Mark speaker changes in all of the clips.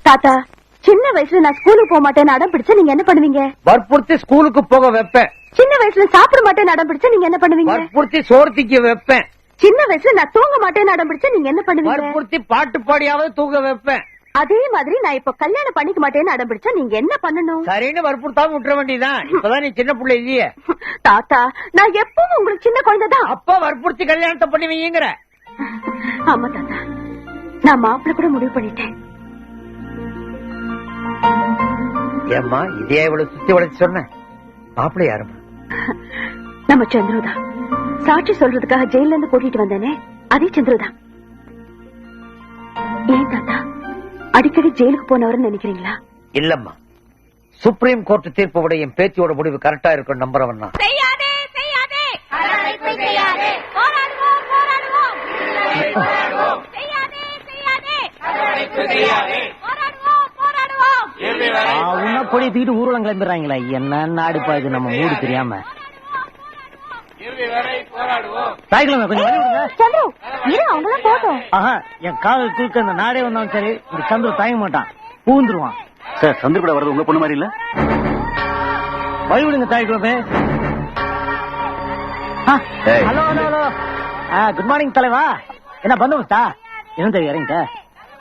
Speaker 1: தாத்தா, சின்ன வயசுல நான் ஸ்கூலுக்கு போக மாட்டேன்னு அடம் பிடிச்சா நீங்க என்ன பண்ணுவீங்க?
Speaker 2: வற்புறுத்தி ஸ்கூலுக்கு போக வைப்பேன்.
Speaker 1: சின்ன வயசுல சாப்பிட மாட்டேன்னு அடம் பிடிச்சா நீங்க என்ன பண்ணுவீங்க?
Speaker 2: வற்புறுத்தி சோர்த்திக்க வைப்பேன்.
Speaker 1: சின்ன வயசுல நான் தூங்க மாட்டேன்னு அடம் பிடிச்சா நீங்க என்ன பண்ணுவீங்க?
Speaker 2: வற்புறுத்தி பாட்டு பாடியாவது தூங்க வைப்பேன்.
Speaker 1: அதே மாதிரி நான் இப்ப கல்யாணம் பண்ணிக்க மாட்டேன்னு அடம் பிடிச்சா நீங்க என்ன பண்ணணும்?
Speaker 2: சரின்னு வற்புறுத்தாம விட்டுற வேண்டியதான். இப்பதான் நீ சின்ன பிள்ளை இல்லையே.
Speaker 1: தாத்தா, நான் எப்பவும் உங்களுக்கு சின்ன குழந்தைதான்.
Speaker 2: அப்பா வற்புறுத்தி கல்யாணத்தை பண்ணுவீங்கிற.
Speaker 1: ஆமா தாத்தா, நான் மாப்பிள்ள கூட முடிவு பண்ணிட்டேன்.
Speaker 2: ஏம்மா இதே இவ்வளவு சுத்தி வளைச்சு சொன்ன? மாப்பிள்ளை யாருமா?
Speaker 1: நம்ம சந்திரதான். சாட்சி சொல்றதுக்காக ஜெயில இருந்து கூட்டிட்டு வந்தேனே, அதே சந்திரதான். ஏன் தாத்தா, அடிக்கடி ஜெயிலுக்கு போனவர்னு நினைக்கிறீங்களா?
Speaker 2: இல்லம்மா, சுப்ரீம் கோர்ட் தீர்ப்பு விட என் பேத்தியோட முடிவு கரெக்டா இருக்கும் நம்புறவன் தான்.
Speaker 3: பொடி தூக்கிட்டு ஊர்வலம் கிளம்பிடுறாங்களா? என்ன நாடுப்பா இது, நம்ம மூடு தெரியாம. என் காதல் குறுக்க இந்த நாடே வந்தாலும் சரி, இந்த சந்திர தயங்க மாட்டான், பூந்துருவான்.
Speaker 4: சார், சந்திர கூட வர்றது உங்க பொண்ணு மாதிரி இல்ல?
Speaker 3: வழிவிடுங்க தாய்க்குவே. Hello hello hello, good morning தலைவா. என்ன பந்தோபஸ்தா? என்ன தெரியும் இறங்கிட்ட?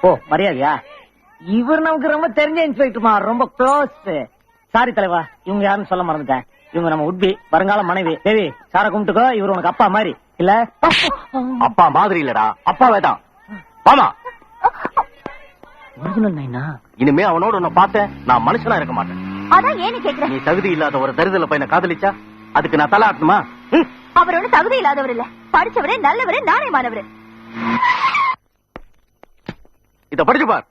Speaker 3: ஓ மரியாதையா? இவர் நமக்கு ரொம்ப தெரிஞ்ச இன்ஸ்பெக்டர்மா, ரொம்ப க்ளோஸ். சாரி தலைவா, இவங்க யாருன்னு சொல்ல மறந்துட்டேன். இவங்க நம்ம உட்பி வருங்கால மனைவி தேவி. சார கும்பிட்டுக்கோ, இவர் உனக்கு அப்பா மாதிரி இல்ல?
Speaker 4: அப்பா மாதிரி இல்லடா, அப்பாவே தான். ஆமா,
Speaker 3: ஒரிஜினல் நைனா.
Speaker 4: இனிமே அவனோட உன்னை பார்த்தேன் நான் மனுஷனா இருக்க மாட்டேன்.
Speaker 1: அதான் ஏன்னு கேக்குறேன்.
Speaker 4: நீ தகுதி இல்லாத ஒரு தருதல பையனை காதலிச்சா அதுக்கு நான் தலை ஆட்டணுமா?
Speaker 1: அவரோட தகுதி இல்லாதவர் இல்ல, படிச்சவரே, நல்லவரே, நாணயமானவரு.
Speaker 4: இத படிச்சு பார்.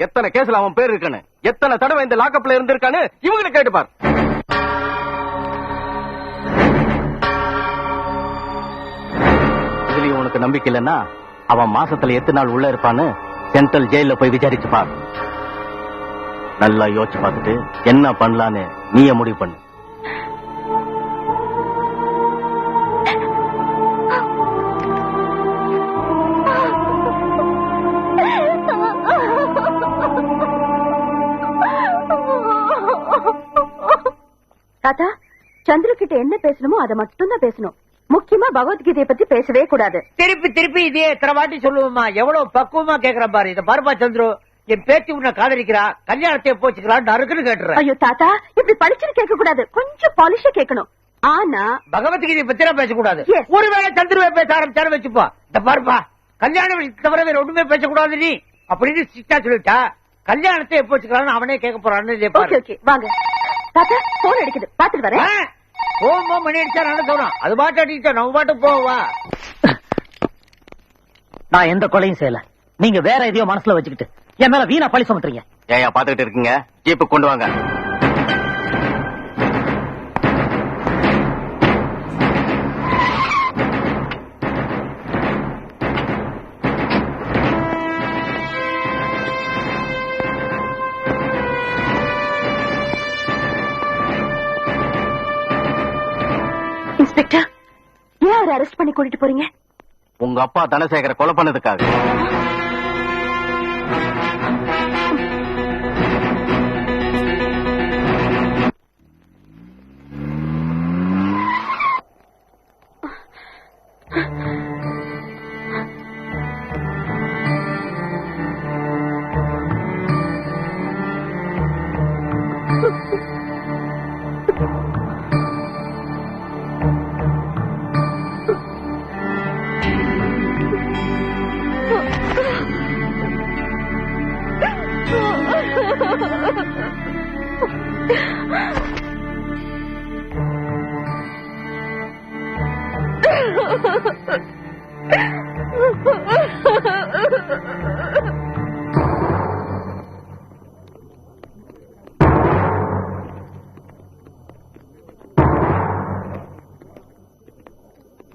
Speaker 4: எத்தனை கேஸ்ல அவன் பேர் இருக்கானு, எத்தனை தடவை இந்த லாக்கப்ல இருந்திருக்கானு இவங்களை கேட்டுப்பார். இதுலயும் உனக்கு நம்பிக்கை இல்லைன்னா அவன் மாசத்துல எத்தனை நாள் உள்ள இருப்பான்னு சென்ட்ரல் ஜெயில போய் விசாரிச்சு பார். நல்லா யோசிச்சு பார்த்துட்டு என்ன பண்ணலான்னு நீயே முடிவு பண்ணு.
Speaker 1: தாத்தா, சந்திர கிட்ட என்ன பேசணுமோ அதை மட்டும் தான் பேசணும். முக்கியமா பகவத்கீதையை பத்தி பேசவே கூடாது.
Speaker 2: திருப்பி திருப்பி இதே எத்தனை வாட்டி சொல்லுவோமா? எவ்வளவு பக்குவமா கேக்குற பாரு. இத பாருப்பா சந்துரு, என் பேத்தி உன்னை காதலிக்கிறா, கல்யாணத்தை போச்சுக்கிறான் நறுக்குன்னு கேட்டுற.
Speaker 1: ஐயோ தாத்தா, இப்படி படிச்சுன்னு கேட்க கூடாது, கொஞ்சம் பாலிஷா கேட்கணும். ஆனா
Speaker 2: பகவத்கீதை பத்தி நான் பேசக்கூடாது.
Speaker 1: Yes.
Speaker 2: ஒருவேளை சந்துருவை பேச ஆரம்பிச்சாரு வச்சுப்பா. இந்த பாருப்பா, கல்யாணம் தவிர வேற ஒண்ணுமே பேசக்கூடாது நீ அப்படின்னு சிட்டா சொல்லிட்டா. கல்யாணத்தை எப்போ வச்சுக்கிறான்னு அவனே கேட்க போறான்னு.
Speaker 1: ஓகே ஓகே வாங்க தாத்தா, போன் அடிக்குது, பாத்துட்டு வரேன்.
Speaker 2: போகும்போ மணி அடிச்சா நல்ல தோணும். அது பாட்டு அடிச்சா நம்ம பாட்டு போவா.
Speaker 3: நான் எந்த கொலையும் செய்யல, நீங்க வேற எதையோ மனசுல வச்சுக்கிட்டு என் மேல வீணா பழி சுமத்துறீங்க.
Speaker 4: ஏயா பாத்துக்கிட்டு இருக்கீங்க? ஜீப்பு கொண்டு வாங்க.
Speaker 1: இன்ஸ்பெக்டர், ஏன் அவரை அரெஸ்ட் பண்ணி கூட்டிட்டு போறீங்க?
Speaker 4: உங்க அப்பா தனசேகர கொலை பண்ணதுக்காக.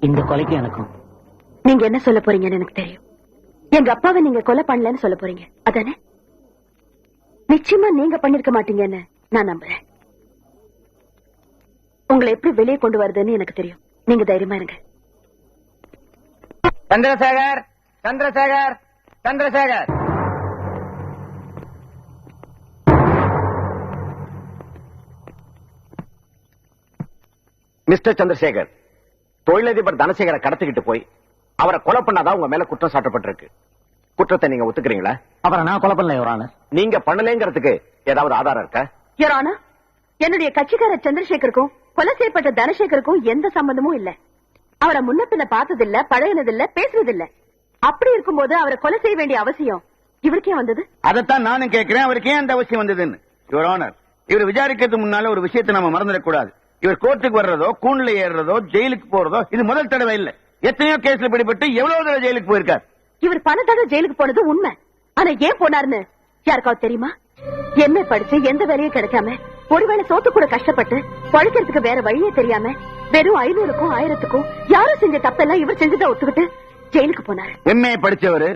Speaker 3: இந்த கொலைக்கு எனக்கும்.
Speaker 1: நீங்க என்ன சொல்ல போறீங்கன்னு எனக்கு தெரியும். எங்க அப்பாவை நீங்க கொலை பண்ணலன்னு சொல்ல போறீங்க, அதானே? நிச்சயமா நீங்க பண்ணிருக்க மாட்டீங்கன்னு நான் நம்புறேன். உங்களை எப்படி வெளியே கொண்டு வருதுன்னு எனக்கு தெரியும். நீங்க தைரியமா இருங்க.
Speaker 2: சந்திரசேகர், சந்திரசேகர், சந்திரசேகர்,
Speaker 5: மிஸ்டர் சந்திரசேகர், தொழிலதிபர் தனசேகரை கடத்திக்கிட்டு போய் அவரை கொலை பண்ணாதான் உங்க மேல குற்றம் சாட்டப்பட்டிருக்கு. குற்றத்தை நீங்க ஒத்துக்கிறீங்களா?
Speaker 3: அப்புறம் நான் கொலை பண்ணல யுவர் ஆனர்.
Speaker 5: நீங்க பண்ணலேங்கிறதுக்கு ஏதாவது ஆதாரம் இருக்கா?
Speaker 1: யுவர் ஆனர், என்னுடைய கட்சிக்காரர் சந்திரசேகருக்கும் கொலை செய்யப்பட்ட தனசேகருக்கும் எந்த சம்பந்தமும் இல்ல. அவரை முன்ன பின்ன பார்த்ததில்ல, பழகினதில்ல, பேசுறதில்ல. அப்படி இருக்கும்போது அவரை கொலை செய்ய வேண்டிய அவசியம் இவருக்கே வந்தது?
Speaker 6: அதைத்தான் நானும் கேட்கிறேன், அவருக்கு ஏன் அந்த அவசியம் வந்ததுன்னு. யுவர் ஆனர், இவர் விசாரிக்கிறதுக்கு முன்னால ஒரு விஷயத்தை நம்ம மறந்துடக்கூடாது. இவர் கோர்ட்டுக்கு வர்றதோ, கூண்டுல ஏறுறதோ, ஜெயிலுக்கு போறதோ இது முதல் தடவை இல்ல. எத்தனையோ கேஸ்ல பிடிபட்டு எவ்வளவு தடவை ஜெயிலுக்கு போயிருக்கார்.
Speaker 1: இவர் பல தடவை ஜெயிலுக்கு போனது உண்மை. ஆனா ஏன் போனாருன்னு யாருக்காவது தெரியுமா? எம்ஏ படிச்சு எந்த வேலையும் கிடைக்காம, ஒருவேளை சோத்து கூட கஷ்டப்பட்டு பழிக்கிறதுக்கு வேற வழியே தெரியாம, வெறும் 500க்கும் 1000க்கும் யாரும் செஞ்ச தப்பெல்லாம் இவர் செஞ்சதை ஒத்துக்கிட்டு ஜெயிலுக்கு போனாரு.
Speaker 6: எம்ஏ படிச்சவரு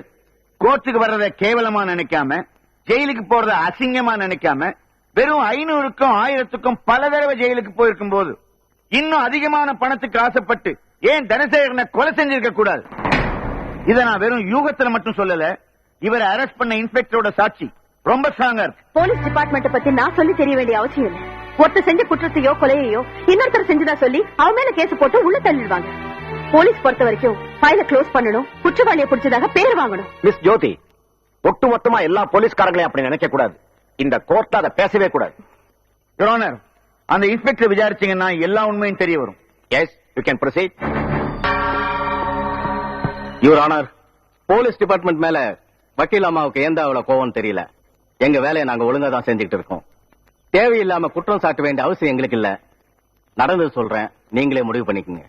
Speaker 6: கோர்ட்டுக்கு வர்றத கேவலமா நினைக்காம, ஜெயிலுக்கு போறத அசிங்கமா நினைக்காம, வெறும் 500க்கும் 1000க்கும் பல தடவை ஜெயிலுக்கு போயிருக்கும் போது இன்னும் அதிகமான பணத்துக்கு ஆசைப்பட்டு ஏன் தனசேகரனை கொலை செஞ்சிருக்க கூடாது? இத நான் வெறும் யூகத்துல மட்டும் சொல்லல. இவரை அரெஸ்ட் பண்ண இன்ஸ்பெக்டரோட சாட்சி ரொம்ப ஸ்ட்ராங்கா இருக்கு.
Speaker 1: போலீஸ் டிபார்ட்மெண்ட் பத்தி நான் சொல்லி தெரிய வேண்டிய அவசியம் இல்ல. ஒருத்தர் செஞ்ச குற்றத்தையோ கொலையையோ இன்னொருத்தர் செஞ்சதா சொல்லி அவன் மேல கேஸ் போட்டு உள்ள தள்ளிடுவாங்க. போலீஸ் பொறுத்த வரைக்கும் ஃபைல க்ளோஸ் பண்ணணும், குற்றவாளியை பிடிச்சதாக பேர் வாங்கணும்.
Speaker 5: மிஸ் ஜோதி, ஒட்டுமொத்தமா எல்லா போலீஸ்காரங்களையும் அப்படி நினைக்க கூடாது. இந்த கோர்ட்ல அதை பேசவே கூடாது.
Speaker 6: யுவர் ஆனர், அந்த இன்ஸ்பெக்டர் விசாரிச்சீங்கன்னா எல்லா உண்மையும் தெரிய வரும்.
Speaker 5: Yes, you can proceed.
Speaker 4: Your honour, police department மேல வக்கீல் அம்மாவுக்கு எந்த அவ்வளவு கோவம் தெரியல. எங்க வேலையை நாங்க ஒழுங்கா தான் செஞ்சுக்கிட்டு இருக்கோம். தேவையில்லாம குற்றம் சாட்ட வேண்டிய அவசியம் எங்களுக்கு இல்ல. நடந்தது சொல்றேன், நீங்களே முடிவு பண்ணிக்கங்க.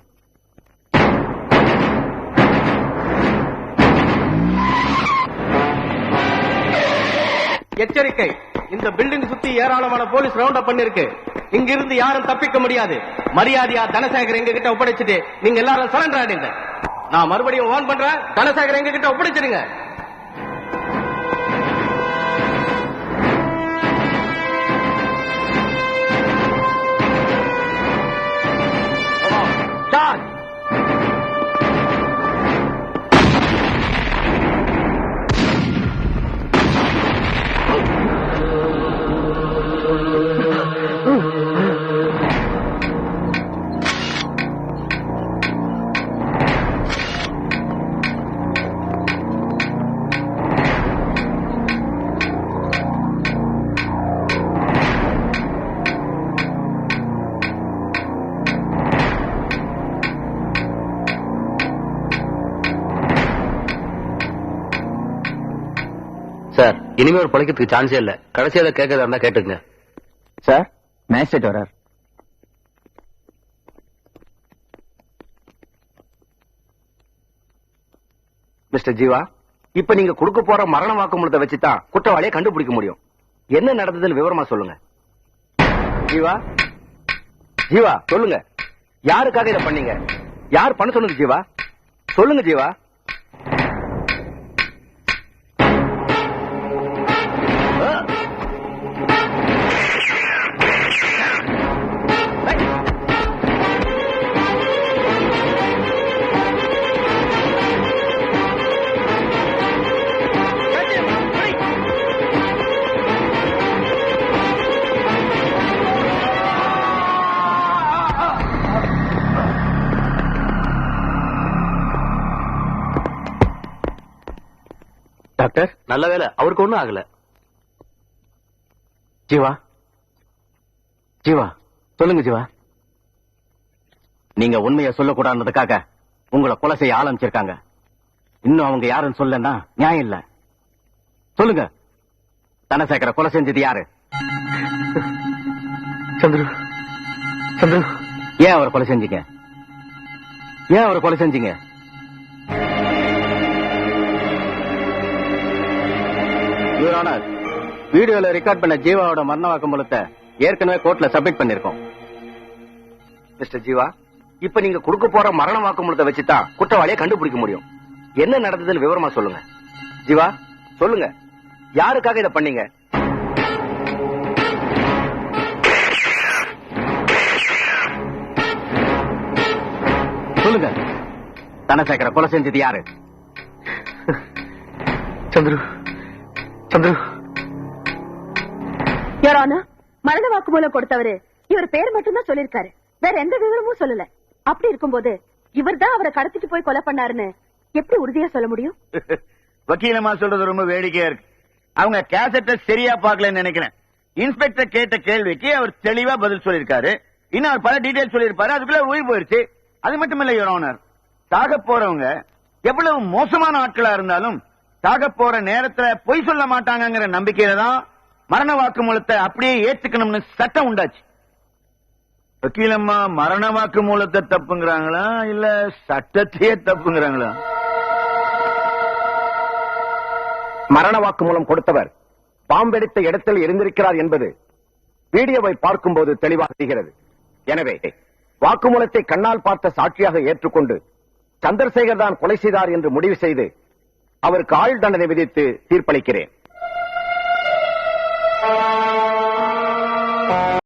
Speaker 7: எச்சரிக்கை, இந்த பில்டிங் சுத்தி ஏராளமான போலீஸ் ரவுண்ட் அப் பண்ணிருக்கு. இங்கிருந்து யாரும் தப்பிக்க முடியாது. மரியாதையா தனசேகர் எங்க கிட்ட ஒப்படைச்சிட்டு நீங்க எல்லாரும் சரண்டர் ஆயிடுங்க. நான் மறுபடியும் வார்ன் பண்றேன், தனசேகர் எங்க கிட்ட ஒப்படைச்சிடுங்க.
Speaker 4: சார், இனிமே ஒரு பழக்கத்துக்கு சான்ஸே இல்ல. கடைசியா கேட்கறதா இருந்தா கேட்டுங்க.
Speaker 3: சார், மேஜிஸ்ட்ரேட் வரார்.
Speaker 5: மிஸ்டர் ஜீவா, இப்ப நீங்க கொடுக்க போற மரண வாக்குமூலத்தை வச்சுதான் குற்றவாளியை கண்டுபிடிக்க முடியும். என்ன நடந்ததுன்னு விவரமா சொல்லுங்க. ஜீவா, ஜீவா சொல்லுங்க. யாருக்காக இதை பண்ணீங்க? யார் பண்ண சொன்னது? ஜீவா சொல்லுங்க. ஜீவா,
Speaker 4: டாக்டர், நல்ல வேலை அவருக்கு ஒண்ணும் ஆகல.
Speaker 5: ஜீவா, ஜீவா சொல்லுங்க. ஜீவா,
Speaker 4: நீங்க உண்மையை சொல்லக்கூடாதுக்காக உங்களை கொலை செய்ய ஆரம்பிச்சிருக்காங்க. இன்னும் அவங்க யாருன்னு சொல்லனா நியாயம் இல்ல. சொல்லுங்க, தனசேகர கொலை செஞ்சது யாரு?
Speaker 7: சந்துரு, சந்துரு.
Speaker 4: ஏன் அவரை கொலை செஞ்சீங்க? ஏன் அவரை கொலை செஞ்சீங்க? யுவர் ஆனர், வீடியோல ரெக்கார்ட் பண்ண ஜீவாவோட மரண வாக்குமூலத்தை ஏற்கனவே கோர்ட்ல சப்மிட் பண்ணிருக்கோம்.
Speaker 5: மிஸ்டர் ஜீவா, இப்ப நீங்க கொடுக்க போற மரண வாக்குமூலத்தை வச்சுதான் குற்றவாளியை கண்டுபிடிக்க முடியும். என்ன நடந்ததுன்னு விவரமா சொல்லுங்க. ஜீவா சொல்லுங்க. யாருக்காக இதை பண்ணீங்க?
Speaker 4: சொல்லுங்க, தனசேகர கொலை செஞ்சது யாரு?
Speaker 7: சந்துரு, சந்துரு.
Speaker 1: யுவர் ஆனர், மரண வாக்குமூலம் கொடுத்தவரு இவர் பேர் மட்டும்தான் சொல்லிருக்காரு. வேற எந்த விவரமும் சொல்லல. அப்படி இருக்கும்போது இவர்தான் அவரை கடத்திட்டு போய் கொலை பண்ணாருன்னு எப்படி உறுதியா சொல்ல முடியும்?
Speaker 6: வக்கீலம்மா சொல்றது ரொம்ப வேடிக்கையா இருக்கு. அவங்க கேசட்டை சரியா பாக்கலன்னு நினைக்கிறேன். இன்ஸ்பெக்டர் கேட்ட கேள்விக்கு அவர் தெளிவா பதில் சொல்லியிருக்காரு. இன்னும் அவர் பல டீடைல் சொல்லியிருப்பாரு. அதுக்குள்ள உயிர் போயிருச்சு. அது மட்டுமில்ல யுவர் ஆனர், சாக போறவங்க எவ்வளவு மோசமான ஆட்களா இருந்தாலும் சாக போற நேரத்துல பொய் சொல்ல மாட்டாங்கிற நம்பிக்கையில தான் மரண வாக்குமூலத்தை அப்படியே ஏத்துக்கணும்னு சட்டம் உண்டாச்சு. வக்கீலம்மா மரண வாக்குமூலத்தை தப்புங்கிறாங்களா இல்ல சட்டத்தையே தப்புங்கிறாங்களா?
Speaker 5: மரண வாக்குமூலம் கொடுத்தவர் பாம்பெடுத்த இடத்தில் இருந்திருக்கிறார் என்பது வீடியோவை பார்க்கும்போது தெளிவாக தெரிகிறது. எனவே வாக்குமூலத்தை கண்ணால் பார்த்த சாட்சியாக ஏற்றுக்கொண்டு சந்திரசேகர் தான் கொலை செய்தார் என்று முடிவு செய்து அவருக்கு ஆயுள் தண்டனை விதித்து தீர்ப்பளிக்கிறேன்.